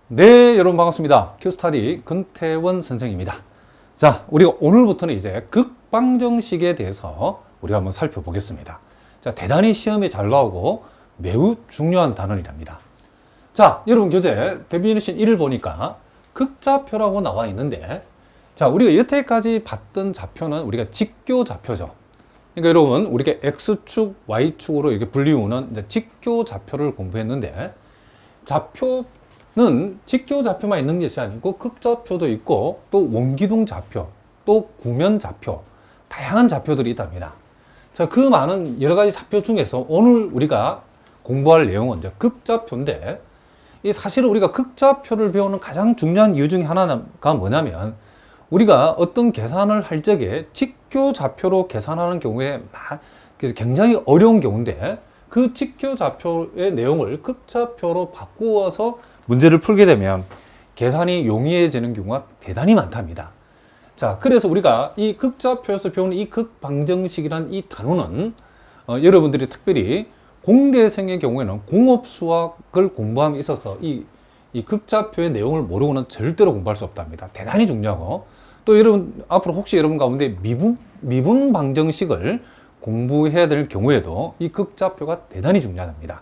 네, 여러분 반갑습니다. 큐스타디 근태원 선생입니다. 자, 우리가 오늘부터는 이제 극방정식에 대해서 우리가 한번 살펴보겠습니다. 자, 대단히 시험에 잘 나오고 매우 중요한 단원이랍니다. 자, 여러분 교재 데피니션 1을 보니까 극좌표라고 나와 있는데, 자, 우리가 여태까지 봤던 좌표는 우리가 직교 좌표죠. 그러니까 여러분, 우리가 X축, Y축으로 이렇게 불리우는 이제 직교 좌표를 공부했는데, 좌표는 직교 좌표만 있는 것이 아니고 극좌표도 있고 또 원기둥 좌표, 또 구면 좌표, 다양한 좌표들이 있답니다. 자, 그 많은 여러 가지 좌표 중에서 오늘 우리가 공부할 내용은 이제 극좌표인데, 이 사실은 우리가 극좌표를 배우는 가장 중요한 이유 중에 하나가 뭐냐면, 우리가 어떤 계산을 할 적에 직교 좌표로 계산하는 경우에 굉장히 어려운 경우인데, 그 직교 좌표의 내용을 극좌표로 바꾸어서 문제를 풀게 되면 계산이 용이해지는 경우가 대단히 많답니다. 자, 그래서 우리가 이 극좌표에서 배우는 이 극방정식이란 이 단어는 여러분들이 특별히 공대생의 경우에는 공업수학을 공부함에 있어서 이 극좌표의 내용을 모르고는 절대로 공부할 수 없답니다. 대단히 중요하고, 또 여러분 앞으로 혹시 여러분 가운데 미분 방정식을 공부해야 될 경우에도 이 극좌표가 대단히 중요합니다.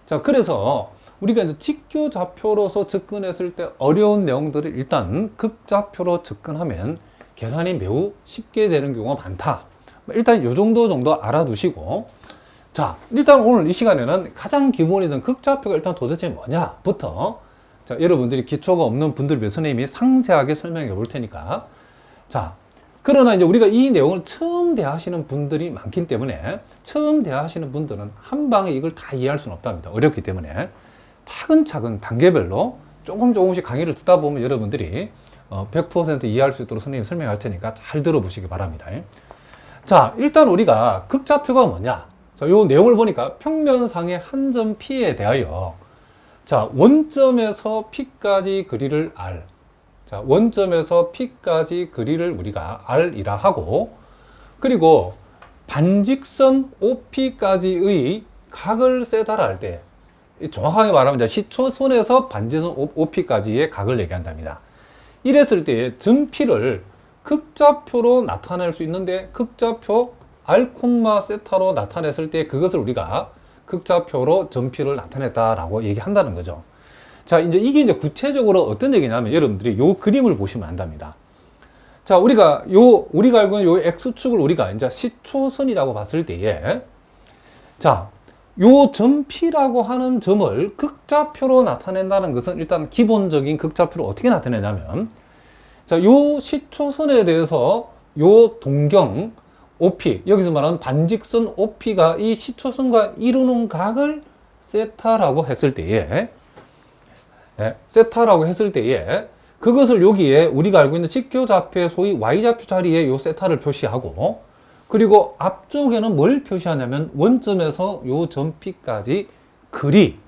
자, 그래서 우리가 이제 직교 좌표로서 접근했을 때 어려운 내용들을 일단 극좌표로 접근하면 계산이 매우 쉽게 되는 경우가 많다. 일단 이 정도 알아두시고, 자, 일단 오늘 이 시간에는 가장 기본이던 극좌표가 일단 도대체 뭐냐부터, 자, 여러분들이 기초가 없는 분들 위해 선생님이 상세하게 설명해 볼 테니까. 자, 그러나 이제 우리가 이 내용을 처음 대하시는 분들이 많기 때문에, 처음 대하시는 분들은 한 방에 이걸 다 이해할 수는 없답니다. 어렵기 때문에 차근차근 단계별로 조금씩 강의를 듣다 보면 여러분들이 100% 이해할 수 있도록 선생님이 설명할 테니까 잘 들어보시기 바랍니다. 자, 일단 우리가 극좌표가 뭐냐? 자, 요 내용을 보니까 평면상의 한 점 P에 대하여, 자, 원점에서 P까지 거리를 R. 자, 원점에서 P까지 거리를 우리가 R이라 하고, 그리고 반직선 OP까지의 각을 세다라 할 때, 정확하게 말하면 시초선에서 반직선 OP까지의 각을 얘기한답니다. 이랬을 때 점 P를 극좌표로 나타낼 수 있는데, 극좌표 R, 세타로 나타냈을 때 그것을 우리가 극좌표로 점 P를 나타냈다라고 얘기한다는 거죠. 자, 이게 이제 구체적으로 어떤 얘기냐면, 여러분들이 요 그림을 보시면 안답니다. 자, 우리가 알고 있는 요 X축을 우리가 이제 시초선이라고 봤을 때에, 자, 요 점 P라고 하는 점을 극좌표로 나타낸다는 것은 일단 기본적인 극좌표를 어떻게 나타내냐면, 자, 요 시초선에 대해서 요 동경 OP, 여기서 말하는 반직선 OP가 이 시초선과 이루는 각을 세타라고 했을 때에, 그것을 여기에 우리가 알고 있는 직교 좌표의 소위 Y좌표 자리에 요 세타를 표시하고, 그리고 앞쪽에는 뭘 표시하냐면 원점에서 요 점 P까지 거리.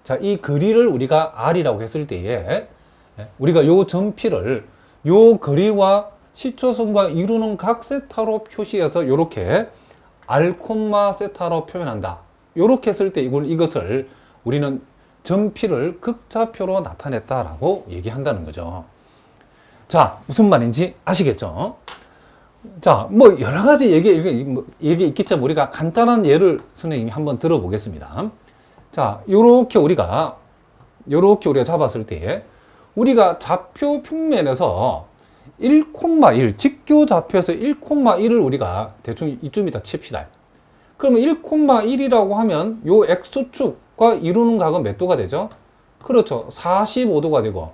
자, 이 거리를 우리가 R이라고 했을 때에, 우리가 요 점 P를 요 거리와 시초선과 이루는 각 세타로 표시해서 요렇게 R, 세타로 표현한다. 요렇게 했을 때 이것을 우리는 점 P를 극좌표로 나타냈다라고 얘기한다는 거죠. 자, 무슨 말인지 아시겠죠? 자, 뭐 여러 가지 얘기 있겠지만 우리가 간단한 예를 선생님이 한번 들어보겠습니다. 자, 요렇게 우리가 잡았을 때, 우리가 좌표 평면에서 1,1, 직교 좌표에서 1,1을 우리가 대충 이쯤이다 칩시다. 그러면 1,1이라고 하면 요 X축과 이루는 각은 몇 도가 되죠? 그렇죠. 45도가 되고.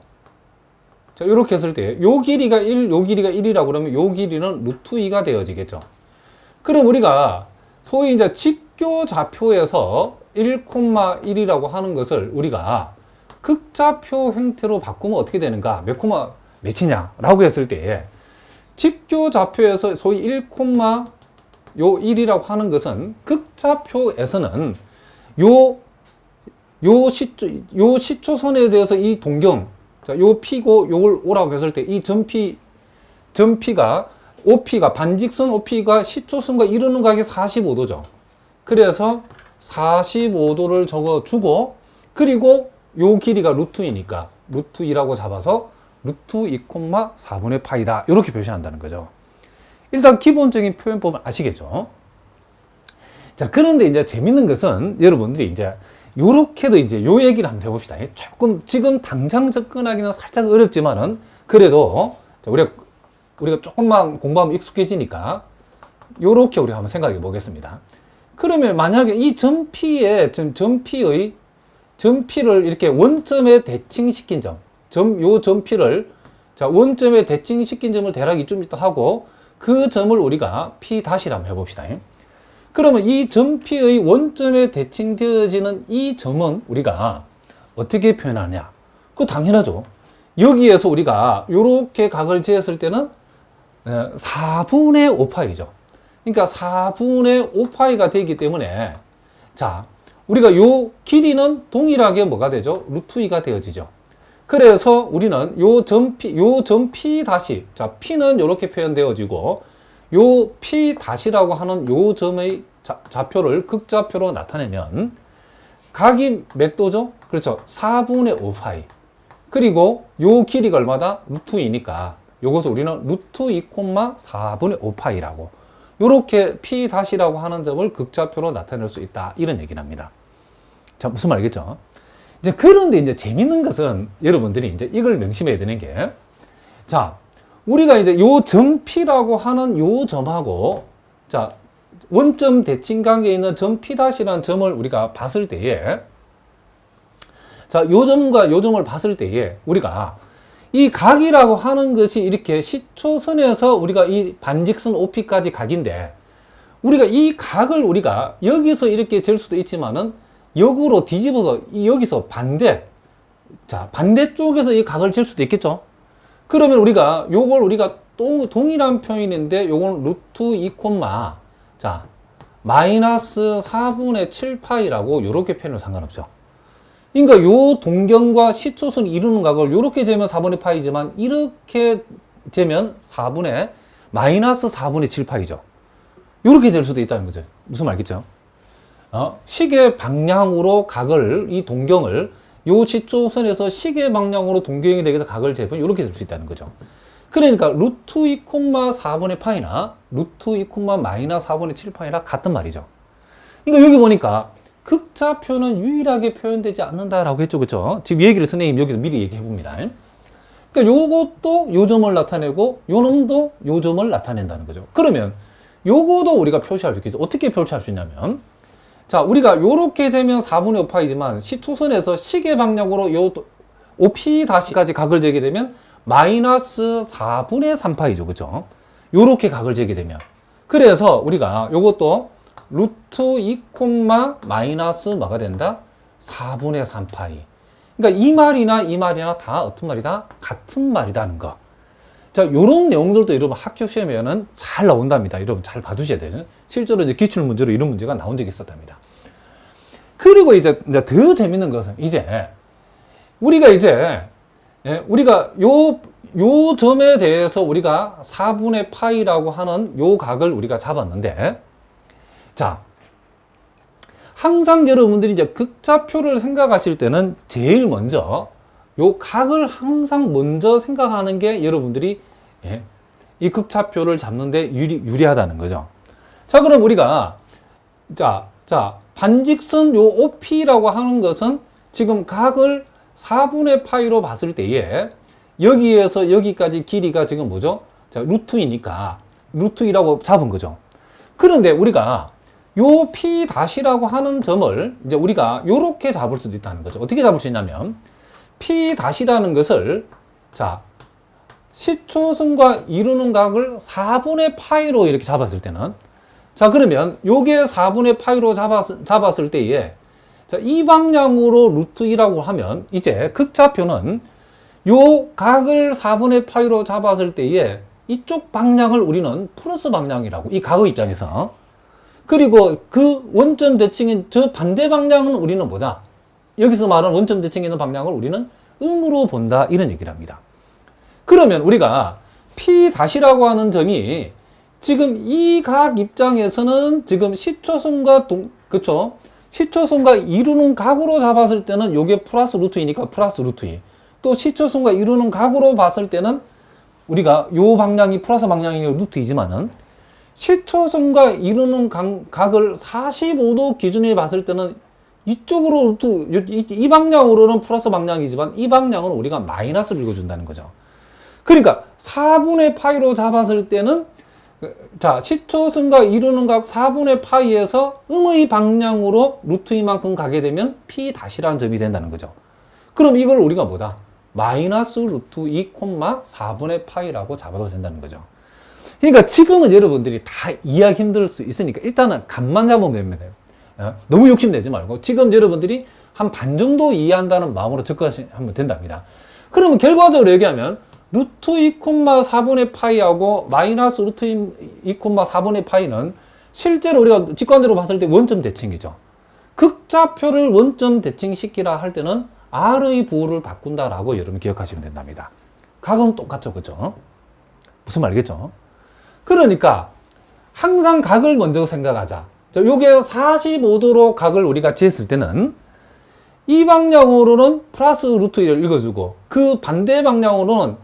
자, 이렇게 했을 때 요 길이가 1, 요 길이가 1이라고 그러면 요 길이는 루트 2가 되어지겠죠. 그럼 우리가 소위 이제 직교 좌표에서 1,1이라고 하는 것을 우리가 극좌표 형태로 바꾸면 어떻게 되는가? 몇 콤마 몇이냐라고 했을 때, 직교 좌표에서 소위 1,1이라고 하는 것은 극좌표에서는 요 시초선에 대해서 이 동경, 자, 요 P고 요걸 오라고 했을 때 이 점 P가 OP가 반직선 OP가 시초선과 이루는 각이 45도죠. 그래서 45도를 적어주고, 그리고 요 길이가 루트 2니까 루트 2라고 잡아서 루트 2, 4분의 파이다. 이렇게 표시한다는 거죠. 일단 기본적인 표현법은 아시겠죠? 자, 그런데 이제 재밌는 것은 여러분들이 이제 요렇게도 이제 요 얘기를 한번 해봅시다. 조금 지금 당장 접근하기는 살짝 어렵지만은 그래도 우리가 조금만 공부하면 익숙해지니까 요렇게 우리가 한번 생각해 보겠습니다. 그러면 만약에 이 점 P의 점 P를 이렇게 원점에 대칭시킨 요 점 P를 자, 원점에 대칭시킨 점을 대략 이쯤 있다 하고 그 점을 우리가 P 다시를 한번 해봅시다. 그러면 이 점 P의 원점에 대칭되어지는 이 점은 우리가 어떻게 표현하냐? 그거 당연하죠. 여기에서 우리가 이렇게 각을 재었을 때는 4분의 5파이죠. 그러니까 4분의 5파이가 되기 때문에 자, 우리가 요 길이는 동일하게 뭐가 되죠? 루트 2가 되어지죠. 그래서 우리는 요 점 P 다시, 자, P는 이렇게 표현되어지고 요 P 다시라고 하는 요 점의 좌표를 극좌표로 나타내면 각이 몇 도죠? 그렇죠. 4분의 5파이. 그리고 요 길이가 얼마다? 루트 2니까 요것을 우리는 루트 2, 4분의 5파이라고 요렇게 P 다시라고 하는 점을 극좌표로 나타낼 수 있다. 이런 얘기를 합니다. 자, 무슨 말 알겠죠? 이제 그런데 이제 재밌는 것은 여러분들이 이제 이걸 명심해야 되는 게 자, 우리가 이제 요 점 P라고 하는 요 점하고 자, 원점 대칭 관계에 있는 점 P 다시라는 점을 우리가 봤을 때에 자, 요 점과 요 점을 봤을 때에 우리가 이 각이라고 하는 것이 이렇게 시초선에서 우리가 이 반직선 OP까지 각인데 우리가 이 각을 우리가 여기서 이렇게 잴 수도 있지만은 역으로 뒤집어서 여기서 반대쪽에서 이 각을 잴 수도 있겠죠. 그러면 우리가 요걸 우리가 동일한 표현인데 요건 루트 2, 자, 마이너스 4분의 7파이라고 요렇게 표현을 상관없죠. 그러니까 요 동경과 시초선이 이루는 각을 요렇게 재면 4분의 파이지만 이렇게 재면 마이너스 4분의 7파이죠. 요렇게 될 수도 있다는 거죠. 무슨 말 알겠죠? 시계 방향으로 각을, 이 동경을 요 시초선에서 시계 방향으로 동경이 되게 해서 각을 재면 요렇게 될 수 있다는 거죠. 그러니까 루트 2, 4분의 파이나 루트 2, 마이너스 4분의 7파이나 같은 말이죠. 그러니까 여기 보니까 극좌표는 유일하게 표현되지 않는다라고 했죠. 그렇죠? 지금 얘기를 선생님 여기서 미리 얘기해 봅니다. 그러니까 요것도 요 점을 나타내고 요 놈도 요 점을 나타낸다는 거죠. 그러면 요거도 우리가 표시할 수 있겠죠. 어떻게 표시할 수 있냐면 자, 우리가 요렇게 재면 4분의 5파이지만 시초선에서 시계 방향으로 요 OP 다시까지 각을 재게 되면 마이너스 4분의 3파이죠. 그죠? 요렇게 각을 재게 되면. 그래서 우리가 요것도 루트 2, 마이너스 뭐가 된다? 4분의 3파이. 그러니까 이 말이나 다 어떤 말이다? 같은 말이다는 거. 자, 요런 내용들도 여러분 학교 시험에는 잘 나온답니다. 여러분 잘 봐주셔야 돼요. 실제로 이제 기출 문제로 이런 문제가 나온 적이 있었답니다. 그리고 이제 더 재밌는 것은 우리가 요 점에 대해서 우리가 4분의 파이라고 하는 요 각을 우리가 잡았는데 자, 항상 여러분들이 이제 극좌표를 생각하실 때는 제일 먼저 요 각을 항상 먼저 생각하는 게 여러분들이 이 극좌표를 잡는데 유리하다는 거죠. 자, 그럼 우리가 반직선 요 OP라고 하는 것은 지금 각을 4분의 파이로 봤을 때에 여기에서 여기까지 길이가 지금 뭐죠? 자, 루트 2니까 루트 2라고 잡은 거죠. 그런데 우리가 요 P 다시라고 하는 점을 이제 우리가 요렇게 잡을 수도 있다는 거죠. 어떻게 잡을 수 있냐면 P 다시라는 것을 자, 시초선과 이루는 각을 4분의 파이로 이렇게 잡았을 때는 자, 그러면 요게 4분의 파이로 잡았을 때에 자, 이 방향으로 루트 2라고 하면 이제 극좌표는 요 각을 4분의 파이로 잡았을 때에 이쪽 방향을 우리는 플러스 방향이라고, 이 각의 입장에서. 그리고 그 원점 대칭인 저 반대 방향은 우리는 뭐다? 여기서 말하는 원점 대칭에 있는 방향을 우리는 음으로 본다, 이런 얘기를 합니다. 그러면 우리가 P 다시라고 하는 점이 지금 이 각 입장에서는 지금 시초선과 그쵸? 시초선과 이루는 각으로 잡았을 때는 요게 플러스 루트 2니까 플러스 루트 2. 또 시초선과 이루는 각으로 봤을 때는 우리가 요 방향이 플러스 방향이니까 루트 2지만은 시초선과 이루는 각을 45도 기준으로 봤을 때는 이쪽으로 루트, 이 방향으로는 플러스 방향이지만 이 방향은 우리가 마이너스를 읽어준다는 거죠. 그러니까 4분의 파이로 잡았을 때는 자, 시초선과 이루는 각 4분의 파이에서 음의 방향으로 루트 2만큼 가게 되면 P 다시라는 점이 된다는 거죠. 그럼 이걸 우리가 뭐다? 마이너스 루트 2, 4분의 파이라고 잡아도 된다는 거죠. 그러니까 지금은 여러분들이 다 이해하기 힘들 수 있으니까 일단은 값만 잡으면 됩니다. 너무 욕심내지 말고 지금 여러분들이 한 반 정도 이해한다는 마음으로 접근하시면 된답니다. 그러면 결과적으로 얘기하면 루트 2, 4분의 파이하고 마이너스 루트 2, 4분의 파이는 실제로 우리가 직관적으로 봤을 때 원점 대칭이죠. 극좌표를 원점 대칭시키라 할 때는 R의 부호를 바꾼다라고 여러분 기억하시면 된답니다. 각은 똑같죠, 그죠? 무슨 말이겠죠? 그러니까 항상 각을 먼저 생각하자. 요게 45도로 각을 우리가 지었을 때는 이 방향으로는 플러스 루트 1을 읽어주고 그 반대 방향으로는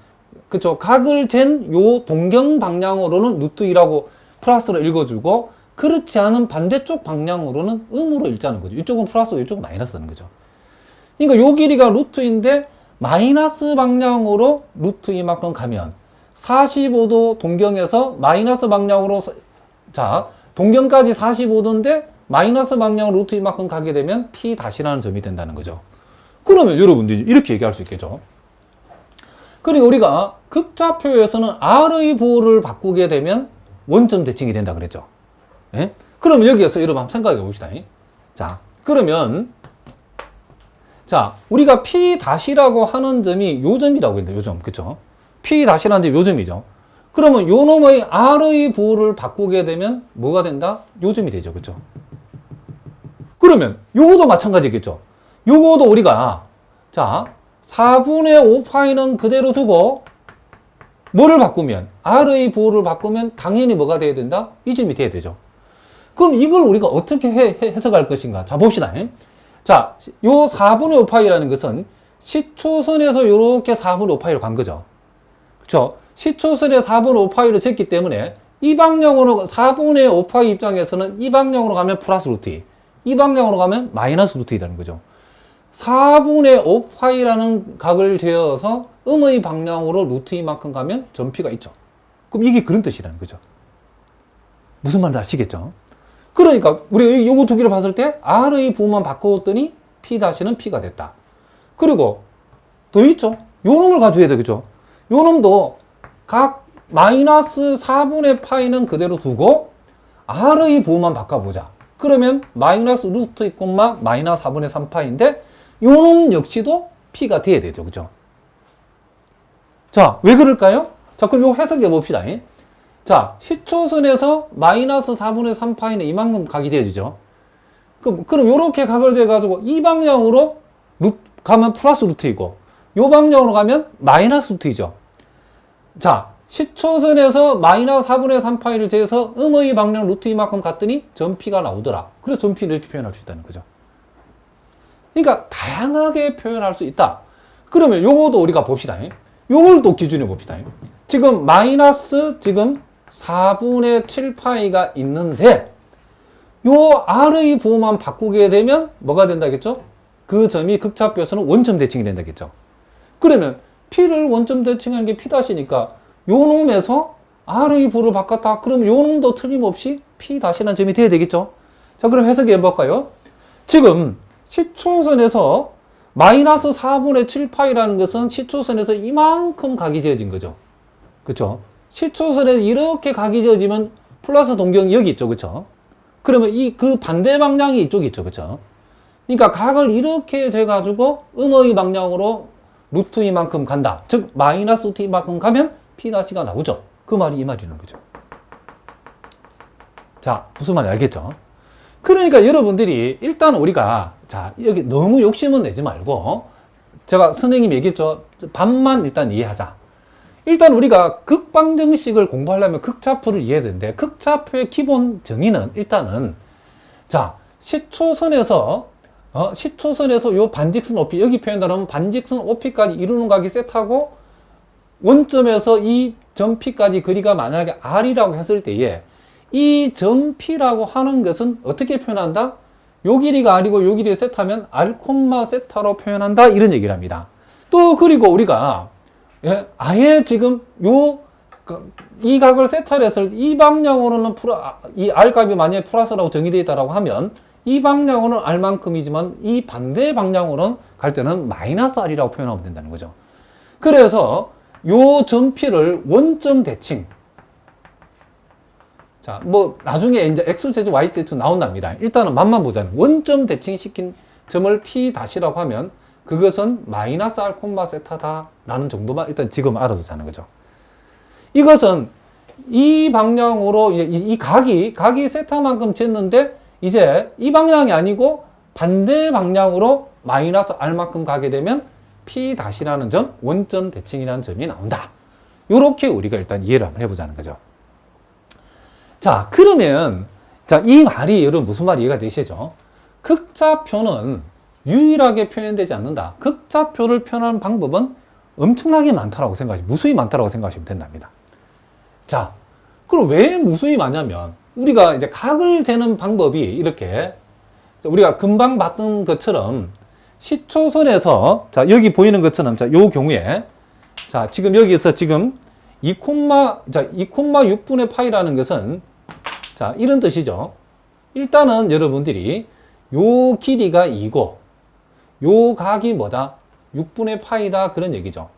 그쵸 각을 잰 요 동경 방향으로는 루트 2라고 플러스를 읽어주고 그렇지 않은 반대쪽 방향으로는 음으로 읽자는 거죠. 이쪽은 플러스고 이쪽은 마이너스는 거죠. 그러니까 요 길이가 루트인데 마이너스 방향으로 루트 2만큼 가면 45도 동경에서 마이너스 방향으로 자 동경까지 45도인데 마이너스 방향으로 루트 2만큼 가게 되면 P 다시라는 점이 된다는 거죠. 그러면 여러분들이 이렇게 얘기할 수 있겠죠. 그리고 우리가 극좌표에서는 R의 부호를 바꾸게 되면 원점 대칭이 된다 그랬죠. 예? 그럼 여기에서 여러분 한번 생각해 봅시다. 자, 그러면 자, 우리가 P 다시라고 하는 점이 요 점이라고 했는데 요 점, 그쵸? P 다시라는 점이 요 점이죠. 그러면 요 놈의 R의 부호를 바꾸게 되면 뭐가 된다? 요 점이 되죠, 그쵸? 그러면 요거도 마찬가지겠죠. 요거도 우리가 자 4분의 5파이는 그대로 두고 뭐를 바꾸면 R의 부호를 바꾸면 당연히 뭐가 돼야 된다? 이 점이 돼야 되죠. 그럼 이걸 우리가 어떻게 해석할 것인가? 자 봅시다. 자, 요 4분의 5파이라는 것은 시초선에서 이렇게 4분의 5파이로 간 거죠. 그렇죠? 시초선에 4분의 5파이를 쟀기 때문에 이 방향으로 4분의 5파이 입장에서는 이 방향으로 가면 플러스 루트 2, 이 방향으로 가면 마이너스 루트 2라는 거죠. 4분의 5파이라는 각을 재어서 음의 방향으로 루트 2만큼 가면 점P가 있죠. 그럼 이게 그런 뜻이라는 거죠. 무슨 말인지 아시겠죠? 그러니까 우리 요거 두 개를 봤을 때 R의 부호만 바꿨더니 P 다시는 P가 됐다. 그리고 더 있죠. 요 놈을 가져야 되겠죠. 요 놈도 각 마이너스 4분의 파이는 그대로 두고 R의 부호만 바꿔보자. 그러면 마이너스 루트 2, 마이너스 4분의 3파인데 요 놈 역시도 P가 돼야 되죠. 그죠? 자, 왜 그럴까요? 자, 그럼 요 해석해 봅시다. 자, 시초선에서 마이너스 4분의 3파이는 이만큼 각이 되어지죠. 그럼 요렇게 각을 재가지고 이 방향으로 가면 플러스 루트이고 요 방향으로 가면 마이너스 루트이죠. 자, 시초선에서 마이너스 4분의 3파이를 재서 음의 방향 루트 이만큼 갔더니 점P가 나오더라. 그래서 점P를 이렇게 표현할 수 있다는 거죠. 그러니까 다양하게 표현할 수 있다. 그러면 요거도 우리가 봅시다. 요걸 또 기준에 봅시다. 지금 마이너스 지금 4분의 7파이가 있는데 요 R의 부호만 바꾸게 되면 뭐가 된다겠죠? 그 점이 극좌표에서는 원점 대칭이 된다겠죠. 그러면 P를 원점 대칭하는 게 P'이니까 요 놈에서 R의 부호를 바꿨다. 그럼 요 놈도 틀림없이 P'라는 점이 돼야 되겠죠. 자, 그럼 해석해 볼까요? 지금 시초선에서 마이너스 4분의 7파이라는 것은 시초선에서 이만큼 각이 지어진 거죠. 그렇죠? 시초선에서 이렇게 각이 지어지면 플러스 동경이 여기 있죠. 그렇죠? 그러면 그 반대 방향이 이쪽이 있죠. 그렇죠? 그러니까 각을 이렇게 재가지고 음의 방향으로 루트 이만큼 간다. 즉 마이너스 루트 이만큼 가면 P가 나오죠. 그 말이 이 말이라는 거죠. 자, 무슨 말인지 알겠죠? 그러니까 여러분들이 일단 우리가 자 여기 너무 욕심은 내지 말고 제가 선생님이 얘기했죠. 반만 일단 이해하자. 일단 우리가 극방정식을 공부하려면 극좌표를 이해해야 되는데 극좌표의 기본 정의는 일단은 자 시초선에서 요 반직선 OP, 여기 표현하면 반직선 OP까지 이루는 각이 세타고, 원점에서 이 점 P까지 거리가 만약에 R이라고 했을 때에, 이 점 P라고 하는 것은 어떻게 표현한다? 요 길이가 R이고 요 길이가 세타면 R, 세타로 표현한다, 이런 얘기를 합니다. 또 그리고 우리가 아예 지금 이 각을 세타를 했을 때 이 방향으로는 이 R값이 만약에 플러스라고 정의되어 있다고 하면 이 방향으로는 R만큼이지만 이 반대 방향으로는 갈 때는 마이너스 R이라고 표현하면 된다는 거죠. 그래서 요 점 P를 원점 대칭, 자, 뭐 나중에 이제 X제곱 Y제곱 나온답니다. 일단은 맛만 보자면 원점 대칭시킨 점을 P-라고 하면 그것은 마이너스 R, 세타다라는 정도만 일단 지금 알아두자는 거죠. 이것은 이 방향으로 이 각이 세타만큼 쟀는데 이제 이 방향이 아니고 반대 방향으로 마이너스 R만큼 가게 되면 P-라는 점, 원점 대칭이라는 점이 나온다. 요렇게 우리가 일단 이해를 한번 해보자는 거죠. 자, 그러면 자, 이 말이 여러분 무슨 말이 이해가 되시죠? 극좌표는 유일하게 표현되지 않는다. 극좌표를 표현하는 방법은 엄청나게 많다라고 생각하시면, 무수히 많다라고 생각하시면 된답니다. 자, 그럼 왜 무수히 많냐면, 우리가 이제 각을 재는 방법이 이렇게, 우리가 금방 봤던 것처럼, 시초선에서, 자, 여기 보이는 것처럼, 자, 요 경우에, 자, 지금 여기서 지금 2,6분의 파이라는 것은, 자, 이런 뜻이죠. 일단은 여러분들이 요 길이가 2고, 요 각이 뭐다? 6분의 파이다. 그런 얘기죠.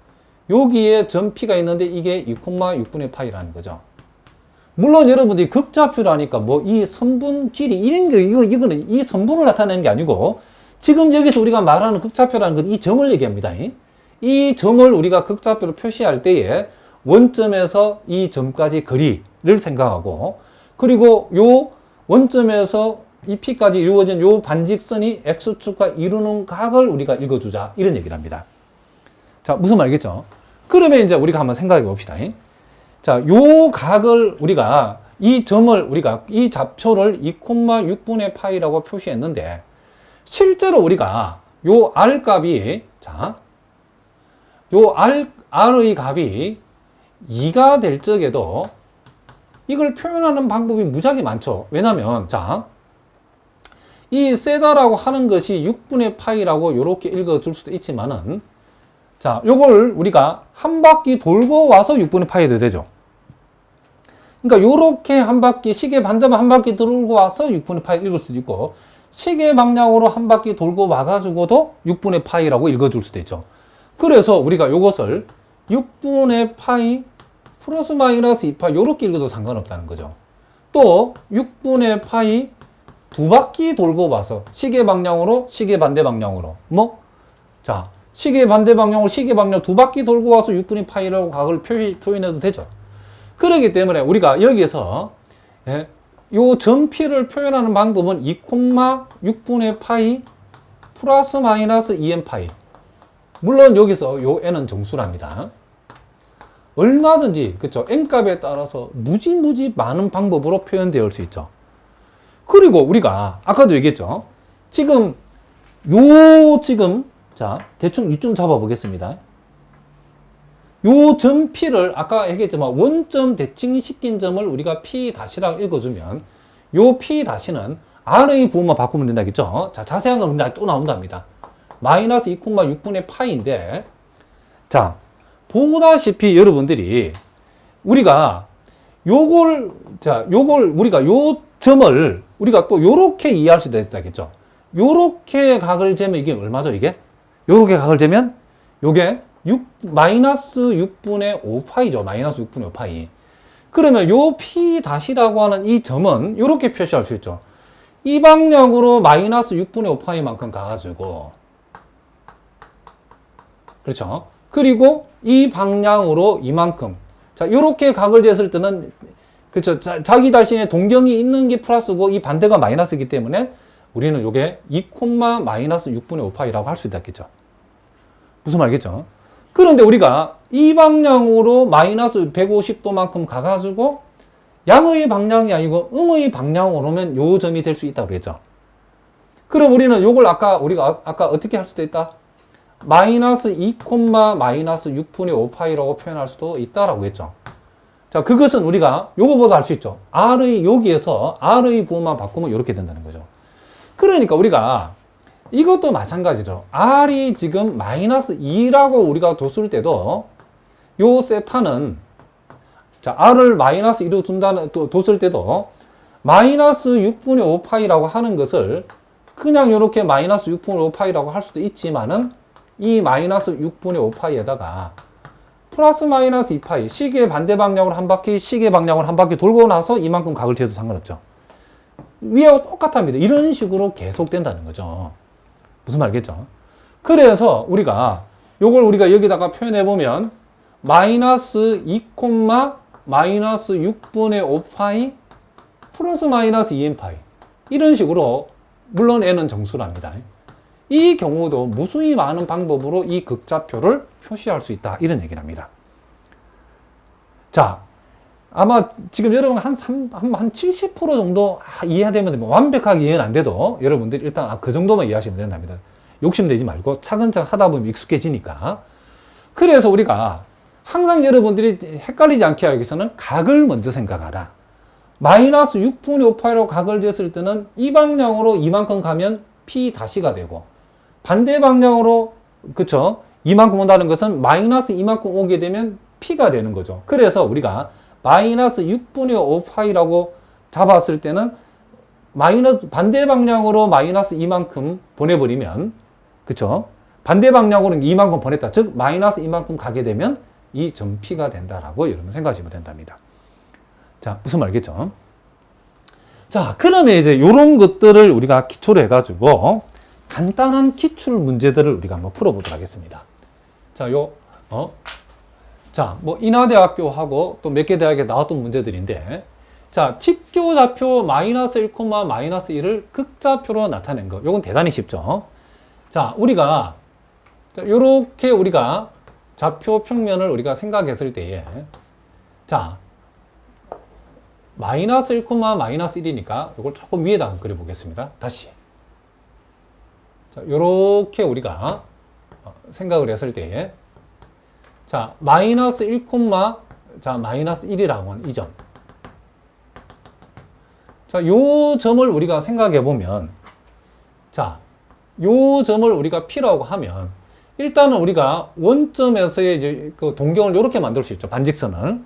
여기에 점 P가 있는데 이게 2,6분의 파이라는 거죠. 물론 여러분들이 극좌표라니까 뭐 이 선분 길이 이런 게 이거는 이 선분을 나타내는 게 아니고, 지금 여기서 우리가 말하는 극좌표라는 건 이 점을 얘기합니다. 이 점을 우리가 극좌표로 표시할 때에 원점에서 이 점까지 거리를 생각하고, 그리고 요 원점에서 이 P까지 이루어진 요 반직선이 X축과 이루는 각을 우리가 읽어주자, 이런 얘기를 합니다. 자, 무슨 말이겠죠? 그러면 이제 우리가 한번 생각해 봅시다. 자, 요 각을 우리가, 이 점을 우리가, 이 좌표를 2,6분의 파이라고 표시했는데, 실제로 우리가 요 R 값이, 자, 요 R의 값이 2가 될 적에도 이걸 표현하는 방법이 무지하게 많죠. 왜냐면, 자, 이 세다라고 하는 것이 6분의 파이라고 이렇게 읽어줄 수도 있지만은, 자, 요걸 우리가 한 바퀴 돌고 와서 6분의 파이도 되죠. 그러니까 요렇게 한 바퀴, 시계 반대만 한 바퀴 돌고 와서 6분의 파이 읽을 수도 있고, 시계 방향으로 한 바퀴 돌고 와가지고도 6분의 파이라고 읽어줄 수도 있죠. 그래서 우리가 요것을 6분의 파이 플러스 마이너스 2파 요렇게 읽어도 상관없다는 거죠. 또 6분의 파이 두 바퀴 돌고 와서 시계 방향으로, 시계 반대 방향으로, 뭐, 자, 시계 반대 방향으로, 시계 방향 두 바퀴 돌고 와서 6분의 파이라고 각을 표현해도 되죠. 그렇기 때문에 우리가 여기에서 요 점 P를 표현하는 방법은 2,6분의 파이 플러스 마이너스 2n 파이. 물론 여기서 요 n은 정수랍니다. 얼마든지, 그쵸? n값에 따라서 무지 많은 방법으로 표현되어 수 있죠. 그리고 우리가 아까도 얘기했죠. 지금 자, 대충 이쯤 잡아 보겠습니다. 요 점 P를 아까 얘기했지만 원점 대칭 시킨 점을 우리가 P-라고 읽어주면, 요 P-는 R의 부호만 바꾸면 된다겠죠. 자, 자세한 건 또 나온답니다. 마이너스 2,6분의 파이인데, 자, 보다시피 여러분들이 우리가 요걸 우리가 요 점을 우리가 또 요렇게 이해할 수 있다겠죠. 요렇게 각을 재면 이게 얼마죠, 이게? 요렇게 각을 재면 요게 마이너스 6분의 5파이죠. 마이너스 6분의 5파이. 그러면 요 P-라고 하는 이 점은 요렇게 표시할 수 있죠. 이 방향으로 마이너스 6분의 5파이만큼 가가지고, 그렇죠. 그리고 이 방향으로 이만큼. 자, 요렇게 각을 쟀을 때는, 그렇죠. 자기 자신의 동경이 있는 게 플러스고 이 반대가 마이너스이기 때문에 우리는 요게 2, 마이너스 6분의 5파이라고 할 수 있겠죠. 무슨 말이겠죠? 그런데 우리가 이 방향으로 마이너스 150도만큼 가가지고 양의 방향이 아니고 음의 방향으로 오면 요 점이 될 수 있다고 그랬죠. 그럼 우리는 요걸 우리가 아까 어떻게 할 수도 있다? 마이너스 2, 마이너스 6분의 5파이라고 표현할 수도 있다라고 했죠. 자, 그것은 우리가 요거보다 할 수 있죠. 여기에서 R의 부호만 바꾸면 이렇게 된다는 거죠. 그러니까 우리가 이것도 마찬가지로 R이 지금 마이너스 2라고 우리가 뒀을 때도 요 세타는 자, R을 마이너스 2로 뒀을 때도 마이너스 6분의 5파이라고 하는 것을 그냥 이렇게 마이너스 6분의 5파이라고 할 수도 있지만은 이 마이너스 6분의 5파이에다가 플러스 마이너스 2파이 시계 반대 방향으로 한 바퀴 시계 방향으로 한 바퀴 돌고 나서 이만큼 각을 재도 상관없죠. 위하고 똑같답니다. 이런 식으로 계속된다는 거죠. 무슨 말이겠죠? 그래서 요걸 우리가 여기다가 표현해 보면 마이너스 2, 마이너스 6분의 5파이 플러스 마이너스 2n파이 이런 식으로 물론 n은 정수랍니다. 이 경우도 무수히 많은 방법으로 이 극좌표를 표시할 수 있다. 이런 얘기를 합니다. 자, 아마 지금 여러분 한 70% 정도 이해되면 됩니다. 완벽하게 이해는 안 돼도 여러분들이 일단 그 정도만 이해하시면 된답니다. 욕심내지 말고 차근차근 하다 보면 익숙해지니까. 그래서 우리가 항상 여러분들이 헷갈리지 않게 하기 위해서는 각을 먼저 생각하라. 마이너스 6분의 5파이로 각을 쟀을 때는 이 방향으로 이만큼 가면 P 다시가 되고 반대 방향으로 그쵸? 이만큼 온다는 것은 마이너스 이만큼 오게 되면 P가 되는 거죠. 그래서 우리가 마이너스 6분의 5파이라고 잡았을 때는 반대 방향으로 마이너스 이만큼 보내버리면 그쵸? 반대 방향으로는 이만큼 보냈다. 즉 마이너스 이만큼 가게 되면 이 점 P가 된다라고 여러분 생각하시면 된답니다. 자, 무슨 말이겠죠? 자, 그러면 이제 이런 것들을 우리가 기초로 해가지고 간단한 기출 문제들을 우리가 한번 풀어보도록 하겠습니다. 자, 뭐 인하대학교하고 또 몇 개 대학에 나왔던 문제들인데, 자, 직교좌표 마이너스 1, 마이너스 1을 극좌표로 나타낸 거. 요건 대단히 쉽죠. 자, 요렇게 우리가 좌표 평면을 우리가 생각했을 때에, 자, 마이너스 1, 마이너스 1이니까 이걸 조금 위에다가 그려보겠습니다. 다시. 자, 요렇게 우리가 생각을 했을 때에, 자, 마이너스 1, 마이너스 1이라고 하는 이 점. 자, 요 점을 우리가 생각해 보면, 자, 요 점을 우리가 P라고 하면, 일단은 우리가 원점에서의 이제 그 동경을 이렇게 만들 수 있죠. 반직선을.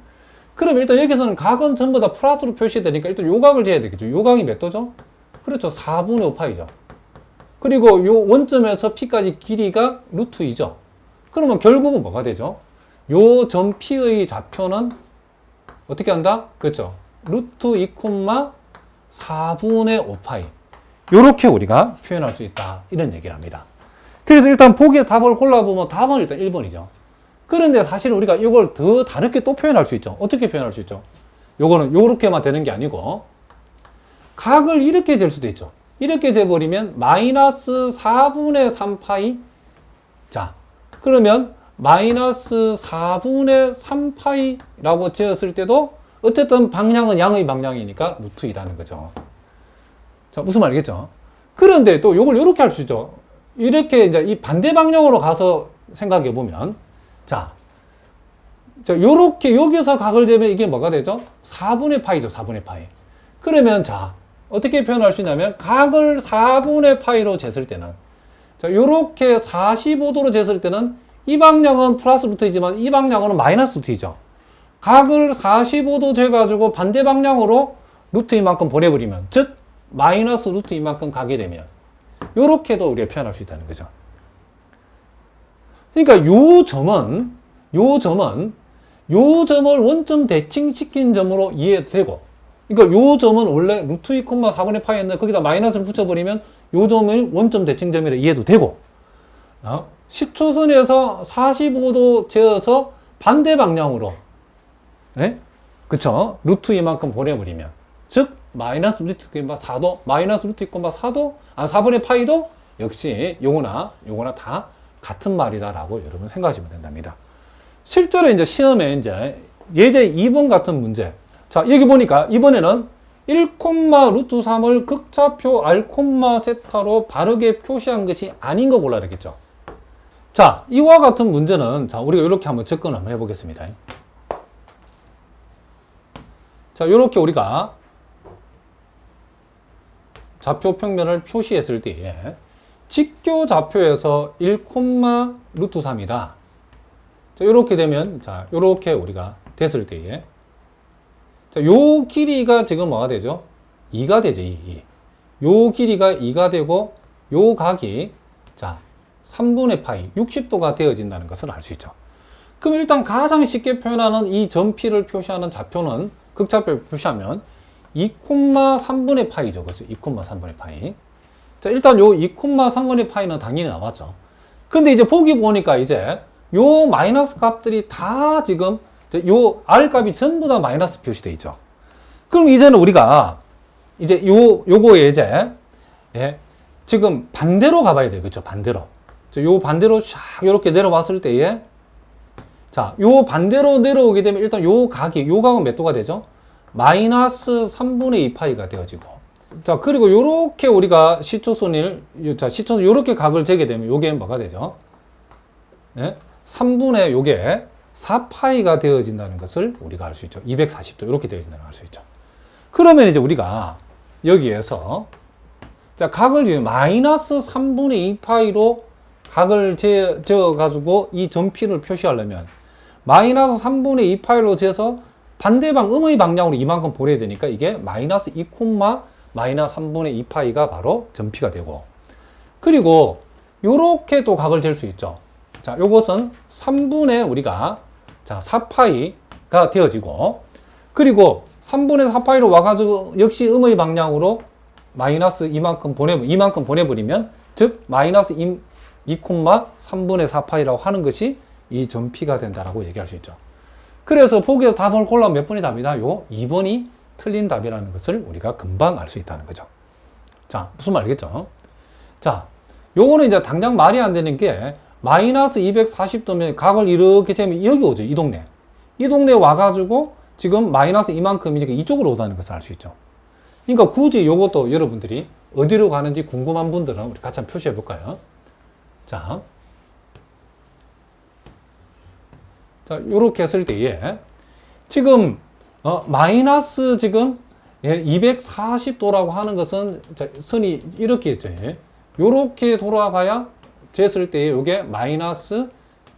그럼 일단 여기서는 각은 전부 다 플러스로 표시되니까 일단 요 각을 재야 되겠죠. 요 각이 몇 도죠? 그렇죠. 4분의 5파이죠. 그리고 요 원점에서 P까지 길이가 루트 2죠. 그러면 결국은 뭐가 되죠? 요 점 P의 좌표는 어떻게 한다? 그렇죠. 루트 2, 4분의 5파이. 요렇게 우리가 표현할 수 있다. 이런 얘기를 합니다. 그래서 일단 보기에 답을 골라보면 답은 일단 1번이죠. 그런데 사실 우리가 이걸 더 다르게 또 표현할 수 있죠. 어떻게 표현할 수 있죠? 요거는 요렇게만 되는 게 아니고 각을 이렇게 잴 수도 있죠. 이렇게 재버리면 마이너스 4분의 3파이. 자, 그러면 마이너스 4분의 3파이라고 재었을 때도 어쨌든 방향은 양의 방향이니까 루트 2라는 거죠. 자, 무슨 말이겠죠? 그런데 또 요걸 요렇게 할 수 있죠. 이렇게 이제 이 반대 방향으로 가서 생각해 보면, 자, 요렇게 여기서 각을 재면 이게 뭐가 되죠? 4분의 파이죠, 4분의 파이. 그러면 자, 어떻게 표현할 수 있냐면, 각을 4분의 파이로 쟀을 때는, 자, 요렇게 45도로 쟀을 때는 이 방향은 플러스 루트이지만 이 방향으로는 마이너스 루트이죠. 각을 45도 재가지고 반대 방향으로 루트 이만큼 보내버리면, 즉, 마이너스 루트 이만큼 가게 되면, 요렇게도 우리가 표현할 수 있다는 거죠. 그러니까 요 점을 원점 대칭시킨 점으로 이해해도 되고, 그러니까 요 점은 원래 루트 2, 4분의 파이였는데 거기다 마이너스를 붙여버리면 요 점을 원점 대칭점이라 이해도 되고, 10초선에서 45도 재어서 반대 방향으로, 네? 그쵸? 루트 이만큼 보내버리면, 즉, 마이너스 루트 4도, 마이너스 루트 4도, 4분의 파이도 역시 요거나 다 같은 말이다라고 여러분 생각하시면 된답니다. 실제로 이제 시험에 이제 예제 2번 같은 문제. 자, 여기 보니까 이번에는 1, 루트 3을 극좌표 R, 세타로 바르게 표시한 것이 아닌 거 골라야 되겠죠. 자, 이와 같은 문제는 자, 우리가 이렇게 한번 접근을 한번 해보겠습니다. 자, 이렇게 우리가 좌표 평면을 표시했을 때에 직교 좌표에서 1, 루트 3이다. 자, 이렇게 되면, 자, 이렇게 우리가 됐을 때에 자, 요 길이가 지금 뭐가 되죠? 2가 되죠, 2. 요 길이가 2가 되고, 요 각이, 자, 3분의 파이, 60도가 되어진다는 것을 알 수 있죠. 그럼 일단 가장 쉽게 표현하는 이 점피를 표시하는 좌표는, 극좌표를 표시하면 2,3분의 파이죠. 그렇죠? 2,3분의 파이. 자, 일단 요 2,3분의 파이는 당연히 나왔죠. 그런데 이제 보기 보니까 이제 요 마이너스 값들이 다 지금 요 R 값이 전부 다 마이너스 표시되어 있죠. 그럼 이제는 우리가 이제 요거에 이제 예, 지금 반대로 가봐야 돼요. 그렇죠? 반대로. 요 반대로 샥 이렇게 내려왔을 때에 자, 요 반대로 내려오게 되면 일단 요 각은 몇 도가 되죠? 마이너스 3분의 2 파이가 되어지고. 자, 그리고 요렇게 우리가 시초선을, 자, 시초선 요렇게 각을 재게 되면 요게 뭐가 되죠? 예? 3분의 요게 4파이가 되어진다는 것을 우리가 알 수 있죠. 240도 이렇게 되어진다는 걸 알 수 있죠. 그러면 이제 우리가 여기에서 자, 각을 지금 마이너스 3분의 2파이로 각을 재어가지고 이 점피를 표시하려면 마이너스 3분의 2파이로 재서 반대방 음의 방향으로 이만큼 보내야 되니까 이게 마이너스 2, 마이너스 3분의 2파이가 바로 점피가 되고, 그리고 요렇게 또 각을 잴 수 있죠. 자, 요것은 3분의 우리가 자 4파이가 되어지고, 그리고 3분의 4파이로 와가지고 역시 음의 방향으로 마이너스 이만큼 보내버리면 즉 마이너스 2,3분의 4파이라고 하는 것이 이 점피가 된다라고 얘기할 수 있죠. 그래서 보기에서 답을 골라면 몇 번이 답이다? 요 2번이 틀린 답이라는 것을 우리가 금방 알 수 있다는 거죠. 자, 무슨 말이겠죠? 자, 요거는 이제 당장 말이 안 되는 게 마이너스 240도면 각을 이렇게 재면 여기 오죠. 이 동네. 이 동네에 와가지고 지금 마이너스 이만큼이니까 이쪽으로 오다는 것을 알 수 있죠. 그러니까 굳이 요것도 여러분들이 어디로 가는지 궁금한 분들은 우리 같이 한번 표시해 볼까요? 자, 요렇게 했을 때에 지금 마이너스 지금 240도라고 하는 것은 자, 선이 이렇게 있죠. 요렇게 돌아가야 쟀을 때 요게 마이너스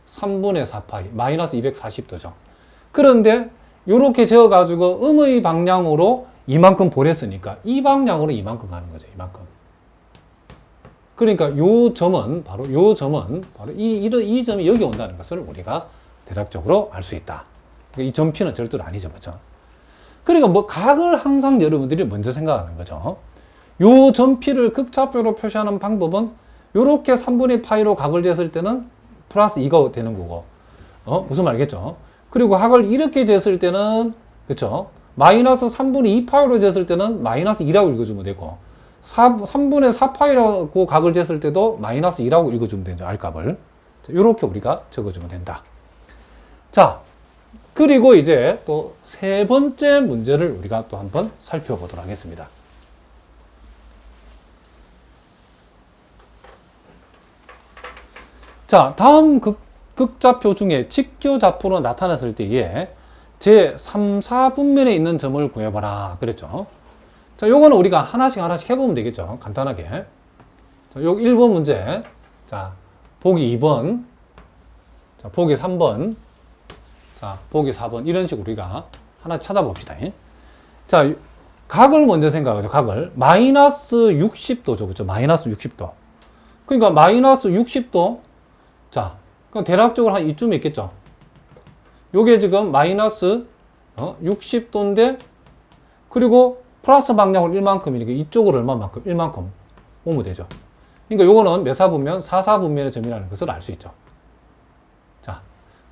3분의 4파이, 마이너스 240도죠. 그런데 요렇게 재어가지고 음의 방향으로 이만큼 보냈으니까 이 방향으로 이만큼 가는 거죠. 이만큼. 그러니까 요 점은 바로 이 점이 여기 온다는 것을 우리가 대략적으로 알 수 있다. 이 점피는 절대로 아니죠. 그렇죠? 그러니까 뭐 각을 항상 여러분들이 먼저 생각하는 거죠. 요 점피를 극좌표로 표시하는 방법은 요렇게 3분의 파이로 각을 쟀을 때는 플러스 2가 되는 거고, 무슨 말이겠죠? 그리고 각을 이렇게 쟀을 때는, 그쵸? 마이너스 3분의 2파이로 쟀을 때는 마이너스 2라고 읽어주면 되고, 3분의 4파이라고 각을 쟀을 때도 마이너스 2라고 읽어주면 되죠. R값을. 요렇게 우리가 적어주면 된다. 자, 그리고 이제 또 세 번째 문제를 우리가 또 한번 살펴보도록 하겠습니다. 자, 다음 극좌표 중에 직교좌표로 나타났을 때에 제 3, 4분면에 있는 점을 구해봐라. 그랬죠. 자, 요거는 우리가 하나씩 해보면 되겠죠. 간단하게. 자, 요 1번 문제. 자, 보기 2번. 자, 보기 3번. 자, 보기 4번. 이런 식으로 우리가 하나 찾아봅시다. 자, 각을 먼저 생각하죠. 각을. 마이너스 60도죠. 그죠? 마이너스 60도. 그러니까 마이너스 60도. 자, 그럼 대략적으로 한 이쯤에 있겠죠. 요게 지금 마이너스 60도인데, 그리고 플러스 방향으로 1만큼이니까 이쪽으로 얼마만큼? 1만큼 오면 되죠. 그러니까 요거는 몇 사분면? 4, 4분면의 점이라는 것을 알 수 있죠. 자,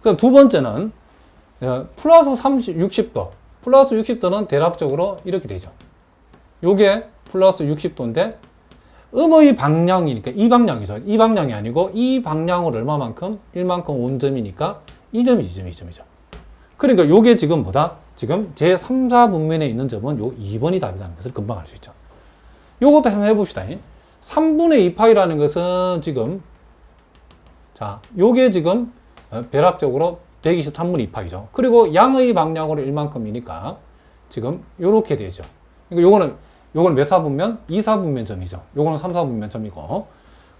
그럼 두 번째는 플러스 60도. 플러스 60도는 대략적으로 이렇게 되죠. 요게 플러스 60도인데, 음의 방향이니까 이 방향이죠. 이 방향이 아니고 이 방향으로 얼마만큼? 1만큼 온 점이니까 이 점이 이 점이죠. 그러니까 요게 지금 뭐다? 지금 제3, 4분면에 있는 점은 요 2번이 답이라는 것을 금방 알 수 있죠. 요것도 한번 해봅시다. 3분의 2파이라는 것은 지금, 자, 요게 지금 대략적으로 123분의 2파이죠. 그리고 양의 방향으로 1만큼이니까 지금 요렇게 되죠. 그러니까 요거는 몇 사분면? 2사분면 점이죠. 요거는 3사분면 점이고,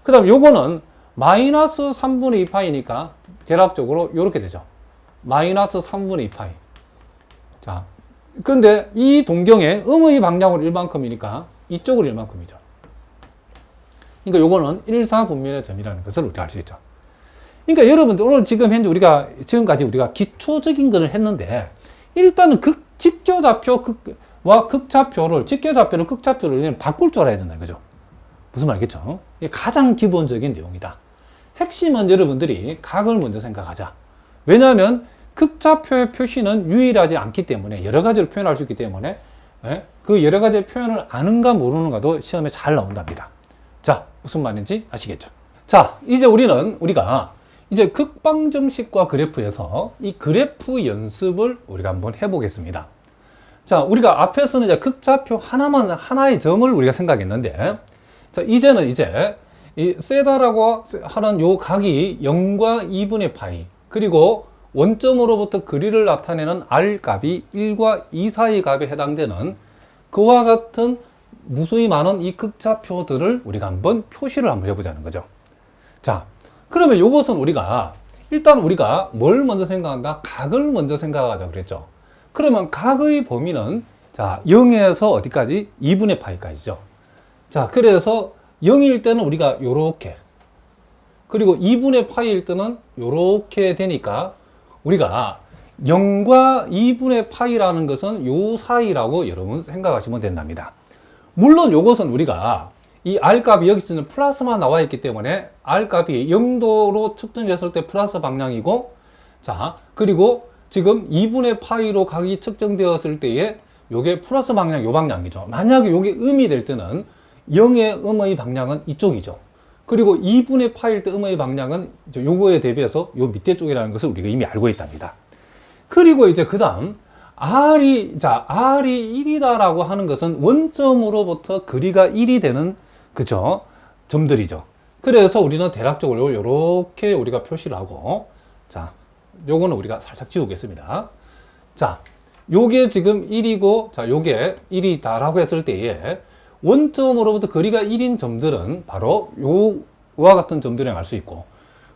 그 다음 요거는 마이너스 3분의 2파이니까 대략적으로 요렇게 되죠. 마이너스 3분의 2파이. 자, 근데 이 동경에 음의 방향으로 1만큼이니까 이쪽으로 1만큼이죠. 그러니까 요거는 1사분면의 점이라는 것을 우리가 알 수 있죠. 그러니까 여러분들 오늘 지금까지 우리가 기초적인 것을 했는데, 일단은 직교좌표와 극좌표를, 직교좌표를 극좌표를 바꿀 줄 알아야 된다는 거죠. 무슨 말이겠죠? 이게 가장 기본적인 내용이다. 핵심은 여러분들이 각을 먼저 생각하자. 왜냐하면 극좌표의 표시는 유일하지 않기 때문에 여러 가지를 표현할 수 있기 때문에 그 여러 가지의 표현을 아는가 모르는가도 시험에 잘 나온답니다. 자, 무슨 말인지 아시겠죠? 자, 이제 우리가 이제 극방정식과 그래프에서 이 그래프 연습을 우리가 한번 해보겠습니다. 자, 우리가 앞에서는 이제 극좌표 하나의 점을 우리가 생각했는데, 자, 이제는 이 세다라고 하는 요 각이 0과 2분의 파이, 그리고 원점으로부터 거리를 나타내는 R 값이 1과 2 사이 값에 해당되는 그와 같은 무수히 많은 이 극좌표들을 우리가 한번 표시를 한번 해보자는 거죠. 자, 그러면 이것은 일단 우리가 뭘 먼저 생각한다? 각을 먼저 생각하자 그랬죠. 그러면 각의 범위는, 자, 0에서 어디까지? 2분의 파이까지죠. 자, 그래서 0일 때는 우리가 요렇게, 그리고 2분의 파이일 때는 요렇게 되니까 우리가 0과 2분의 파이라는 것은 요 사이라고 여러분 생각하시면 된답니다. 물론 요것은 우리가 이 R값이 여기서는 플러스만 나와 있기 때문에 R값이 0도로 측정했을 때 플러스 방향이고, 자, 그리고 지금 2분의 파이로 각이 측정되었을 때에 요게 플러스 방향, 요 방향이죠. 만약에 요게 음이 될 때는 0의 음의 방향은 이쪽이죠. 그리고 2분의 파일 때 음의 방향은 요거에 대비해서 요 밑에 쪽이라는 것을 우리가 이미 알고 있답니다. 그리고 이제 그 다음 R이 1이다라고 하는 것은 원점으로부터 거리가 1이 되는, 그죠? 점들이죠. 그래서 우리는 대략적으로 이렇게 우리가 표시를 하고, 자, 요거는 우리가 살짝 지우겠습니다. 자, 요게 지금 1이고, 자, 요게 1이다라고 했을 때에 원점으로부터 거리가 1인 점들은 바로 요와 같은 점들을 알 수 있고,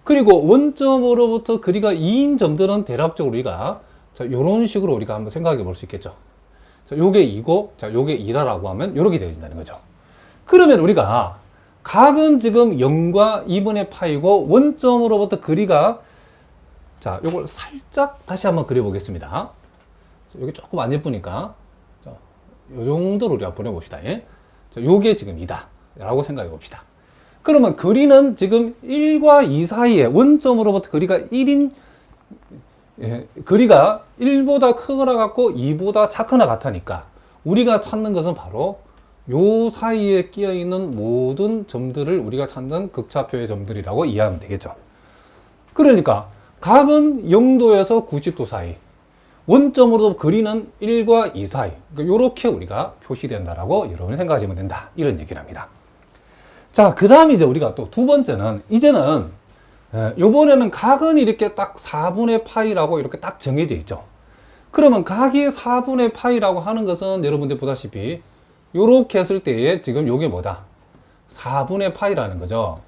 그리고 원점으로부터 거리가 2인 점들은 대략적으로 우리가, 자, 요런 식으로 우리가 한번 생각해 볼 수 있겠죠. 자, 요게 2고, 자, 요게 2다라고 하면 요렇게 되어진다는 거죠. 그러면 우리가 각은 지금 0과 2분의 파이고 원점으로부터 거리가, 자, 요걸 살짝 다시 한번 그려보겠습니다. 여기 조금 안 예쁘니까, 자, 요 정도로 우리가 보내봅시다. 예? 자, 요게 지금 2다 라고 생각해 봅시다. 그러면 거리는 지금 1과 2 사이에 원점으로부터 거리가 1인, 거리가 1보다 크거나 같고 2보다 작거나 같으니까 우리가 찾는 것은 바로 요 사이에 끼어 있는 모든 점들을 우리가 찾는 극좌표의 점들이라고 이해하면 되겠죠. 그러니까 각은 0도에서 90도 사이, 원점으로 거리는 1과 2 사이, 그러니까 이렇게 우리가 표시된다라고 여러분이 생각하시면 된다, 이런 얘기를 합니다. 자, 그 다음 이제 우리가 또 두 번째는, 이제는 요번에는 각은 이렇게 딱 4분의 파이라고 이렇게 딱 정해져 있죠. 그러면 각이 4분의 파이라고 하는 것은 여러분들 보다시피 요렇게 했을 때에 지금 요게 뭐다? 4분의 파이라는 거죠.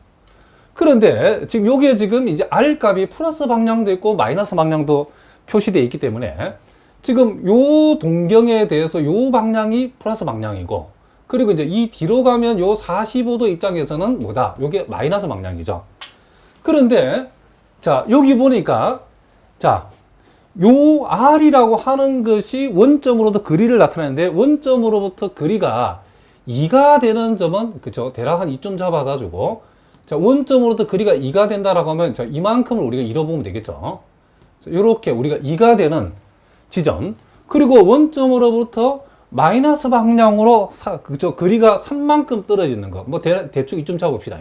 그런데 지금 요게 지금 이제 R 값이 플러스 방향도 있고 마이너스 방향도 표시되어 있기 때문에 지금 요 동경에 대해서 요 방향이 플러스 방향이고, 그리고 이제 이 뒤로 가면 요 45도 입장에서는 뭐다? 요게 마이너스 방향이죠. 그런데 자, 여기 보니까, 자, 요 R이라고 하는 것이 원점으로부터 거리를 나타내는데, 원점으로부터 거리가 2가 되는 점은, 그죠? 대략 한 2점 잡아가지고, 자, 원점으로부터 거리가 2가 된다라고 하면, 자, 이만큼을 우리가 잃어보면 되겠죠? 자, 요렇게 우리가 2가 되는 지점, 그리고 원점으로부터 마이너스 방향으로, 그죠? 거리가 3만큼 떨어지는 거, 뭐, 대충 2점 잡아봅시다.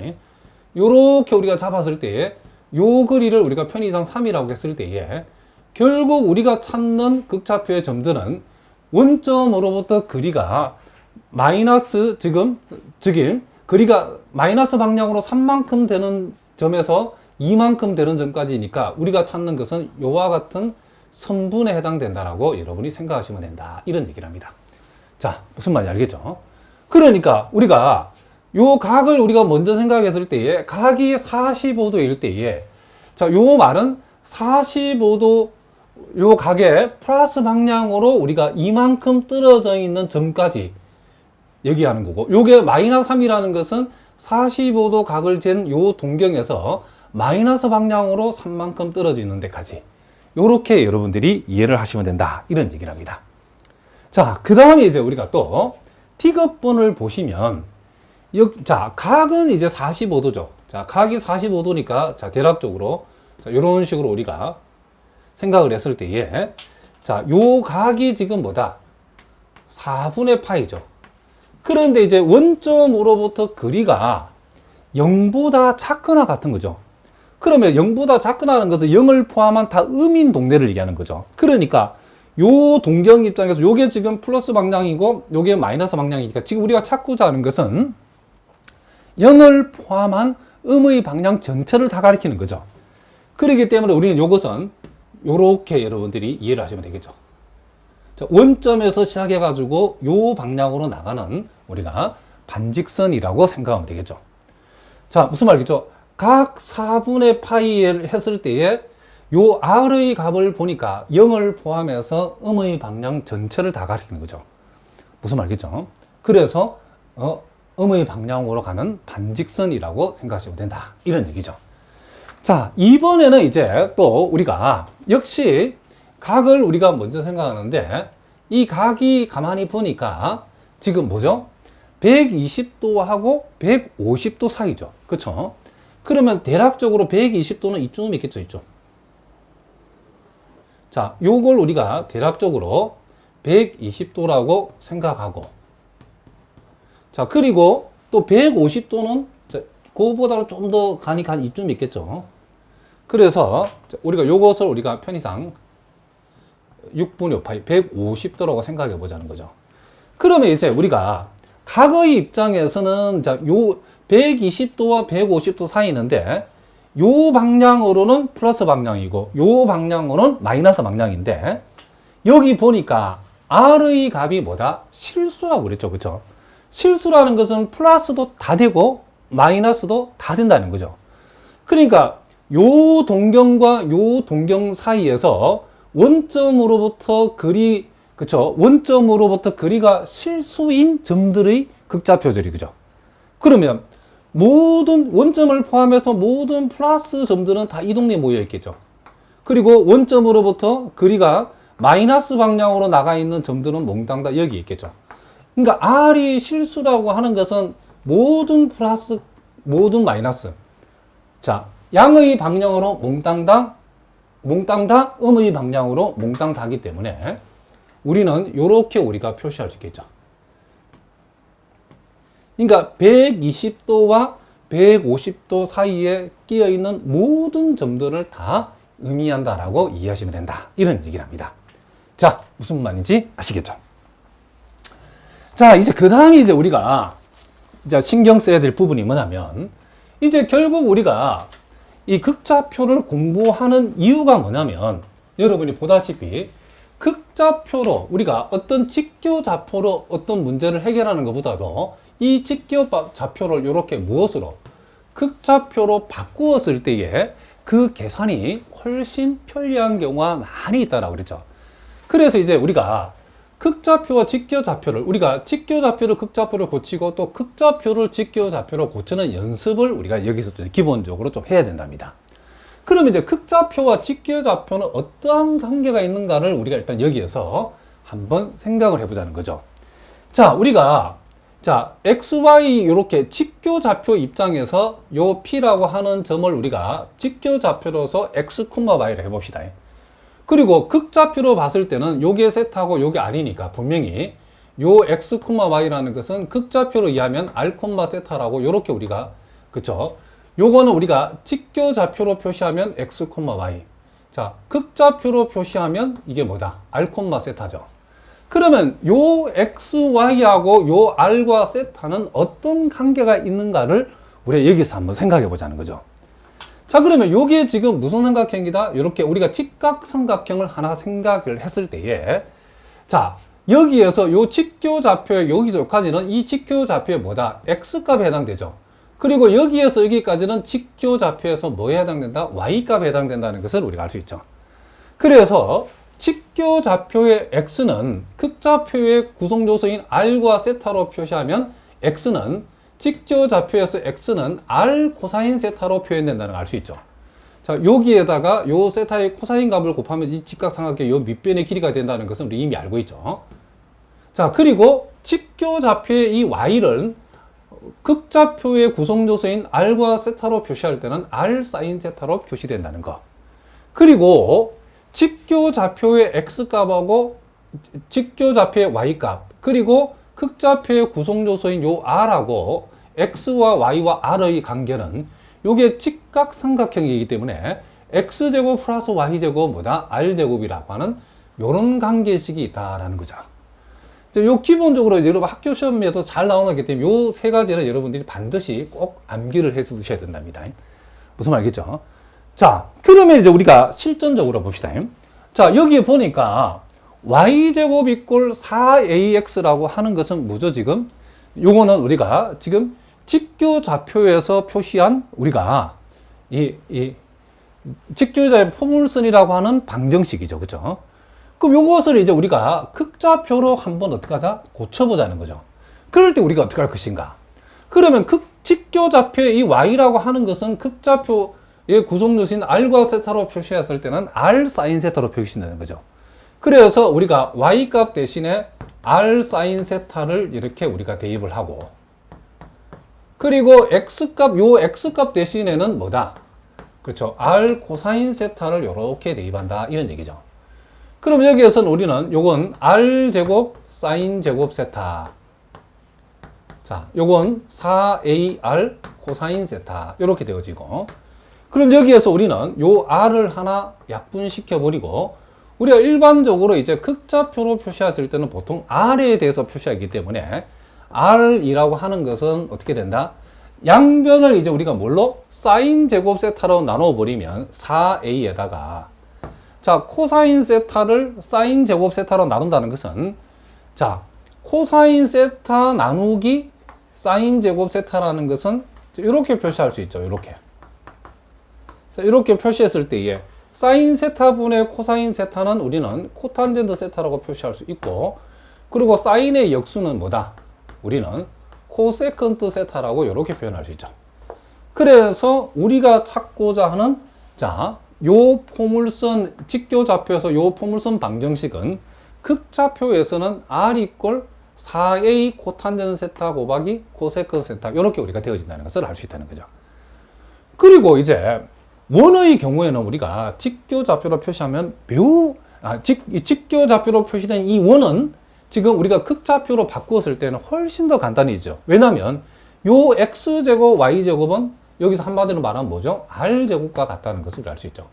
요렇게 우리가 잡았을 때에, 요 거리를 우리가 편의상 3이라고 했을 때에, 결국 우리가 찾는 극좌표의 점들은 원점으로부터 거리가 마이너스 즉일 거리가 마이너스 방향으로 3만큼 되는 점에서 2만큼 되는 점까지니까 우리가 찾는 것은 요와 같은 선분에 해당된다라고 여러분이 생각하시면 된다. 이런 얘기를 합니다. 자, 무슨 말인지 알겠죠? 그러니까 우리가 요 각을 우리가 먼저 생각했을 때에 각이 45도일 때에 자, 요 말은 45도 요 각의 플러스 방향으로 우리가 이만큼 떨어져 있는 점까지 얘기하는 거고, 요게 마이너스 3이라는 것은 45도 각을 잰 요 동경에서 마이너스 방향으로 3만큼 떨어져 있는 데까지 요렇게 여러분들이 이해를 하시면 된다. 이런 얘기를 합니다. 자, 그 다음에 이제 우리가 또 T급본을 보시면 자, 각은 이제 45도죠. 자, 각이 45도니까 자, 대략적으로 자, 요런 식으로 우리가 생각을 했을 때에 자, 요 각이 지금 뭐다? 4분의 파이죠. 그런데 이제 원점으로부터 거리가 0보다 작거나 같은 거죠. 그러면 0보다 작거나는 것은 0을 포함한 다 음인 동네를 얘기하는 거죠. 그러니까 요 동경 입장에서 요게 지금 플러스 방향이고 요게 마이너스 방향이니까 지금 우리가 찾고자 하는 것은 0을 포함한 음의 방향 전체를 다 가리키는 거죠. 그렇기 때문에 우리는 요것은 요렇게 여러분들이 이해를 하시면 되겠죠. 자, 원점에서 시작해 가지고 요 방향으로 나가는 우리가 반직선이라고 생각하면 되겠죠. 자, 무슨 말이겠죠? 각 4분의 파이를 했을 때에 요 R의 값을 보니까 0을 포함해서 음의 방향 전체를 다 가리키는 거죠. 무슨 말이겠죠? 그래서 음의 방향으로 가는 반직선이라고 생각하시면 된다. 이런 얘기죠. 자, 이번에는 이제 또 우리가 역시 각을 우리가 먼저 생각하는데 이 각이 가만히 보니까 지금 뭐죠? 120도하고 150도 사이죠. 그렇죠? 그러면 대략적으로 120도는 이쯤 있겠죠, 이쪽. 자, 요걸 우리가 대략적으로 120도라고 생각하고 자, 그리고 또 150도는 그거보다는 좀 더 간이 간 이쯤 있겠죠. 그래서 우리가 요것을 우리가 편의상 6분의 5파이 150도라고 생각해 보자는 거죠. 그러면 이제 우리가 각의 입장에서는 자, 요 120도와 150도 사이인데 요 방향으로는 플러스 방향이고 요 방향으로는 마이너스 방향인데 여기 보니까 R의 값이 뭐다? 실수라고 그랬죠. 그렇죠? 실수라는 것은 플러스도 다 되고 마이너스도 다 된다는 거죠. 그러니까 요 동경과 요 동경 사이에서 원점으로부터 거리, 그쵸? 원점으로부터 거리가 실수인 점들의 극좌표절이, 그죠? 그러면 모든 원점을 포함해서 모든 플러스 점들은 다 이 동네에 모여 있겠죠. 그리고 원점으로부터 거리가 마이너스 방향으로 나가 있는 점들은 몽땅 다 여기 있겠죠. 그러니까 R이 실수라고 하는 것은 모든 플러스, 모든 마이너스. 자, 양의 방향으로 몽땅 다 음의 방향으로 몽땅 다기 때문에 우리는 이렇게 우리가 표시할 수 있겠죠. 그러니까 120도와 150도 사이에 끼어 있는 모든 점들을 다 의미한다라고 이해하시면 된다. 이런 얘기를 합니다. 자, 무슨 말인지 아시겠죠? 자, 이제 그 다음에 이제 우리가 이제 신경 써야 될 부분이 뭐냐면 이제 결국 우리가 이 극좌표를 공부하는 이유가 뭐냐면 여러분이 보다시피 극좌표로 우리가 어떤 직교좌표로 어떤 문제를 해결하는 것보다도 이 직교좌표를 이렇게 무엇으로 극좌표로 바꾸었을 때에 그 계산이 훨씬 편리한 경우가 많이 있다라고 그랬죠. 그래서 이제 우리가 극좌표와 직교좌표를 우리가 직교좌표를 극좌표로 고치고 또 극좌표를 직교좌표로 고치는 연습을 우리가 여기서 기본적으로 좀 해야 된답니다. 그러면 이제 극좌표와 직교좌표는 어떠한 관계가 있는가를 우리가 일단 여기에서 한번 생각을 해보자는 거죠. 자, 우리가 자, XY 이렇게 직교좌표 입장에서 요 P라고 하는 점을 우리가 직교좌표로서 X, Y를 해봅시다. 그리고 극좌표로 봤을 때는 요게 세타고 요게 R이니까 분명히 요 X, Y라는 것은 극좌표로 이해하면 R, 세타라고 요렇게 우리가, 그쵸? 요거는 우리가 직교좌표로 표시하면 X, Y. 자, 극좌표로 표시하면 이게 뭐다? R, 세타죠. 그러면 요 XY하고 요 R과 세타는 어떤 관계가 있는가를 우리가 여기서 한번 생각해 보자는 거죠. 자, 그러면 요게 지금 무슨 삼각형이다? 이렇게 우리가 직각삼각형을 하나 생각을 했을 때에, 자, 여기에서 요 직교좌표의 여기서 여기까지는 이 직교좌표의 뭐다? X값에 해당되죠. 그리고 여기에서 여기까지는 직교좌표에서 뭐에 해당된다? Y값에 해당된다는 것을 우리가 알 수 있죠. 그래서 직교좌표의 X는 극좌표의 구성요소인 R과 세타로 표시하면 X는 직교좌표에서 X는 R 코사인 세타로 표현된다는 걸 알 수 있죠. 자, 여기에다가 요 세타의 코사인 값을 곱하면 이 직각삼각형의 요 밑변의 길이가 된다는 것은 우리 이미 알고 있죠. 자, 그리고 직교좌표의 이 Y를 극좌표의 구성요소인 R과 세타로 표시할 때는 R 사인 세타로 표시된다는 거. 그리고 직교좌표의 X값하고 직교좌표의 Y값, 그리고 극좌표의 구성요소인 요 R하고 X와 Y와 R의 관계는 요게 직각삼각형이기 때문에 X제곱 플러스 Y제곱 뭐다? R제곱이라고 하는 요런 관계식이 있다라는 거죠. 요 기본적으로 여러분 학교 시험에도 잘 나오기 때문에 요 세 가지는 여러분들이 반드시 꼭 암기를 해 두셔야 된답니다. 무슨 말이겠죠? 자, 그러면 이제 우리가 실전적으로 봅시다. 자, 여기에 보니까 y제곱 이꼴 4ax라고 하는 것은 뭐죠, 지금? 요거는 우리가 지금 직교좌표에서 표시한 우리가 이 직교좌의 포물선이라고 하는 방정식이죠. 그죠? 그럼 요것을 이제 우리가 극좌표로 한번 어떻게 하자? 고쳐보자는 거죠. 그럴 때 우리가 어떻게 할 것인가? 그러면 직교좌표의 이 y라고 하는 것은 극좌표의 구성요소인 r과 세타로 표시했을 때는 r 사인 세타로 표시된다는 거죠. 그래서 우리가 y값 대신에 r 사인 세타를 이렇게 우리가 대입을 하고, 그리고 요 x값 대신에는 뭐다? 그렇죠. r 코사인 세타를 이렇게 대입한다. 이런 얘기죠. 그럼 여기에서는 우리는 요건 r 제곱 사인 제곱 세타. 자, 요건 4ar 코사인 세타. 이렇게 되어지고. 그럼 여기에서 우리는 요 r을 하나 약분시켜 버리고, 우리가 일반적으로 이제 극좌표로 표시했을 때는 보통 r에 대해서 표시하기 때문에 r이라고 하는 것은 어떻게 된다? 양변을 이제 우리가 뭘로? 사인 제곱 세타로 나눠 버리면 4a에다가, 자, 코사인 세타를 사인 제곱 세타로 나눈다는 것은, 자, 코사인 세타 나누기 사인 제곱 세타라는 것은 이렇게 표시할 수 있죠. 이렇게. 자, 이렇게 표시했을 때에 사인 세타분의 코사인 세타는 우리는 코탄젠트 세타라고 표시할 수 있고, 그리고 사인의 역수는 뭐다? 우리는 코세컨트 세타라고 이렇게 표현할 수 있죠. 그래서 우리가 찾고자 하는, 자, 요 포물선, 직교좌표에서 요 포물선 방정식은 극좌표에서는 r 이꼴 4a 코탄젠트 세타 곱하기 코세컨트 세타, 이렇게 우리가 되어진다는 것을 알 수 있다는 거죠. 그리고 이제 원의 경우에는 우리가 직교좌표로 표시하면 직교좌표로 표시된 이 원은 지금 우리가 극좌표로 바꾸었을 때는 훨씬 더 간단해지죠. 왜냐하면 요 x제곱 y제곱은 여기서 한마디로 말하면 뭐죠? r제곱과 같다는 것을 알 수 있죠.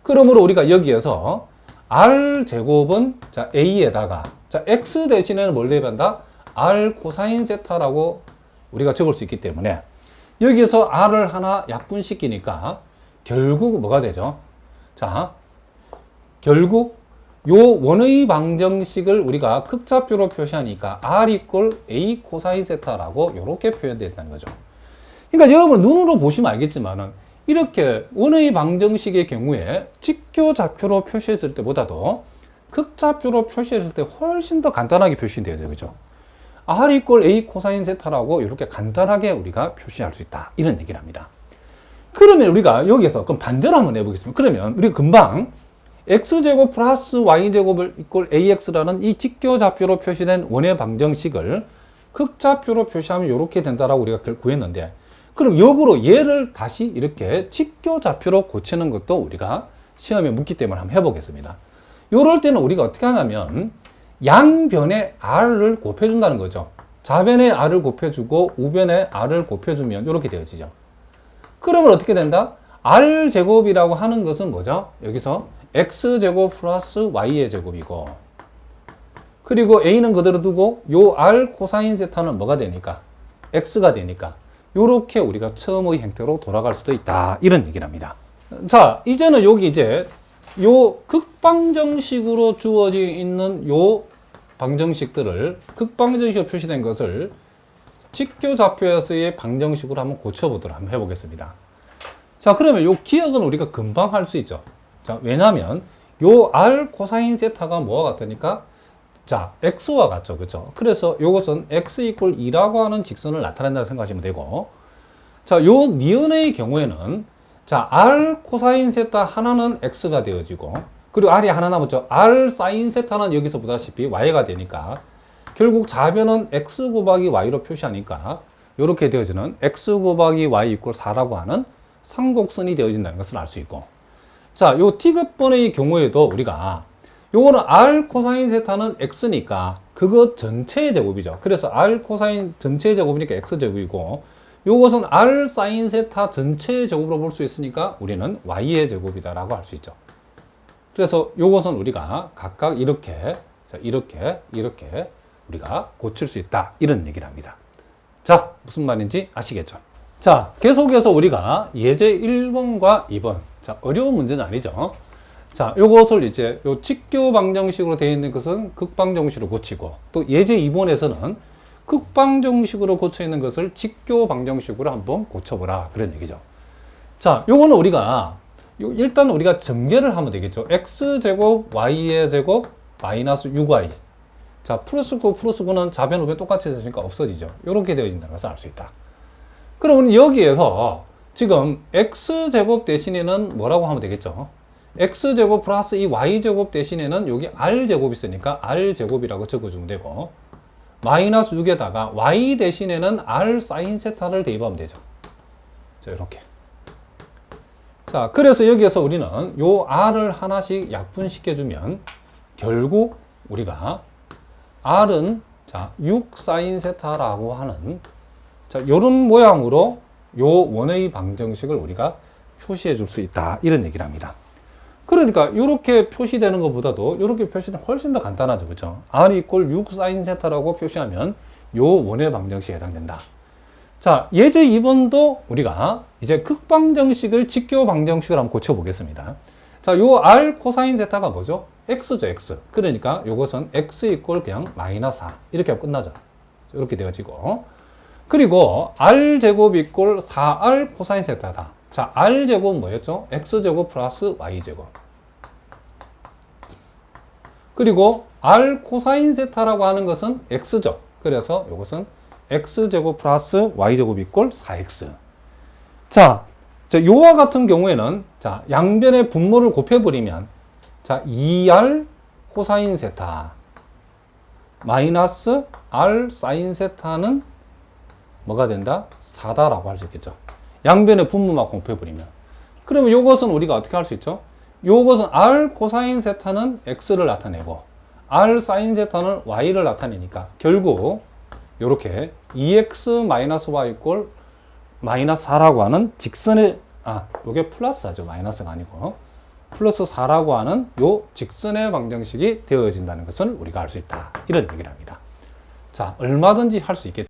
그러므로 우리가 여기에서 r제곱은 자 a에다가, 자 x 대신에는 뭘 대입한다? r 코사인 세타라고 우리가 적을 수 있기 때문에 여기에서 r을 하나 약분시키니까 결국 뭐가 되죠? 자, 결국 요 원의 방정식을 우리가 극좌표로 표시하니까 r 이꼴 a 코사인 세타라고 이렇게 표현된다는 거죠. 그러니까 여러분 눈으로 보시면 알겠지만은 이렇게 원의 방정식의 경우에 직교좌표로 표시했을 때보다도 극좌표로 표시했을 때 훨씬 더 간단하게 표시되죠. 그죠? r 이꼴 a 코사인 세타라고 이렇게 간단하게 우리가 표시할 수 있다. 이런 얘기를 합니다. 그러면 우리가 여기서 그럼 반대로 한번 해보겠습니다. 그러면 우리가 금방 x제곱 플러스 y제곱을 이꼴 ax라는 이 직교좌표로 표시된 원의 방정식을 극좌표로 표시하면 이렇게 된다라고 우리가 구했는데, 그럼 역으로 얘를 다시 이렇게 직교좌표로 고치는 것도 우리가 시험에 묻기 때문에 한번 해보겠습니다. 이럴 때는 우리가 어떻게 하냐면 양변에 r을 곱해준다는 거죠. 좌변에 r을 곱해주고 우변에 r을 곱해주면 이렇게 되어지죠. 그러면 어떻게 된다? r제곱이라고 하는 것은 뭐죠? 여기서 x제곱 플러스 y의 제곱이고, 그리고 a는 그대로 두고 요 r 코사인 세타는 뭐가 되니까? x가 되니까 요렇게 우리가 처음의 형태로 돌아갈 수도 있다, 이런 얘기를 합니다. 자, 이제는 여기 이제 요 극방정식으로 주어져 있는 요 방정식들을, 극방정식으로 표시된 것을 직교좌표에서의 방정식으로 한번 고쳐보도록 한번 해보겠습니다. 자, 그러면 요 기억은 우리가 금방 할 수 있죠. 자, 왜냐면 요 r 코사인 세타가 뭐와 같으니까, 자, x와 같죠. 그렇죠? 그래서 요것은 x 이퀄 2라고 하는 직선을 나타낸다고 생각하시면 되고, 자, 요 니은의 경우에는, 자, r 코사인 세타 하나는 x가 되어지고, 그리고 r이 하나 남았죠. r 사인 세타는 여기서 보다시피 y가 되니까 결국 좌변은 x 곱하기 y로 표시하니까 이렇게 되어지는 x 곱하기 y 이퀄 4라고 하는 삼곡선이 되어진다는 것을 알 수 있고, 자, 요 t급번의 경우에도 우리가 요거는 r 코사인 세타는 x니까 그거 전체의 제곱이죠. 그래서 r 코사인 전체의 제곱이니까 x제곱이고, 요것은 r 사인 세타 전체의 제곱으로 볼 수 있으니까 우리는 y의 제곱이다라고 할 수 있죠. 그래서 요것은 우리가 각각 이렇게, 자, 이렇게 우리가 고칠 수 있다, 이런 얘기를 합니다. 자, 무슨 말인지 아시겠죠? 자, 계속해서 우리가 예제 1번과 2번, 자, 어려운 문제는 아니죠. 자, 요것을 이제 요 직교 방정식으로 되어 있는 것은 극방정식으로 고치고, 또 예제 2번에서는 극방정식으로 고쳐 있는 것을 직교 방정식으로 한번 고쳐보라, 그런 얘기죠. 자, 요거는 우리가 일단 우리가 전개를 하면 되겠죠. x제곱 y의 제곱 마이너스 6y. 자, 플러스 9 플러스 9는 좌변 우변 똑같이 있으니까 없어지죠. 이렇게 되어진다는 것을 알 수 있다. 그러면 여기에서 지금 x제곱 대신에는 뭐라고 하면 되겠죠? x제곱 플러스 이 y제곱 대신에는 여기 r제곱이 있으니까 r제곱이라고 적어주면 되고, 마이너스 6에다가 y 대신에는 r 사인 세타를 대입하면 되죠. 자, 이렇게. 자, 그래서 여기에서 우리는 요 r을 하나씩 약분시켜주면 결국 우리가 r은, 자, 6 사인 세타라고 하는, 자, 요런 모양으로 요 원의 방정식을 우리가 표시해 줄 수 있다, 이런 얘기를 합니다. 그러니까 이렇게 표시되는 것보다도 이렇게 표시는 훨씬 더 간단하죠. 그렇죠? r 이퀄 6 사인 세타라고 표시하면 요 원의 방정식에 해당된다. 자, 예제 2번도 우리가 이제 극방정식을 직교 방정식을 한번 고쳐보겠습니다. 자, 요 r 코사인 세타가 뭐죠? x죠, x. 그러니까 요것은 x 이퀄 그냥 마이너스 4. 이렇게 하면 끝나죠. 이렇게 되어지고. 그리고 r제곱 이퀄 4r 코사인 세타다. 자, r제곱 뭐였죠? x제곱 플러스 y제곱. 그리고 r 코사인 세타라고 하는 것은 x죠. 그래서 이것은 x제곱 플러스 y제곱 이퀄 4x. 자, 요와 같은 경우에는, 자, 양변의 분모를 곱해버리면, 자, 2r 코사인 세타 마이너스 r 사인 세타는 뭐가 된다? 4다라고 할 수 있겠죠. 양변의 분모만 곱해버리면. 그러면 요것은 우리가 어떻게 할 수 있죠? 요것은 r 코사인 세타는 x를 나타내고 r 사인 세타는 y를 나타내니까 결국 요렇게 2x 마이너스 y 이퀄 마이너스 4라고 하는 직선의, 요게 플러스하죠. 마이너스가 아니고 플러스 4라고 하는 요 직선의 방정식이 되어진다는 것을 우리가 알 수 있다, 이런 얘기를 합니다. 자, 얼마든지 할 수 있겠죠.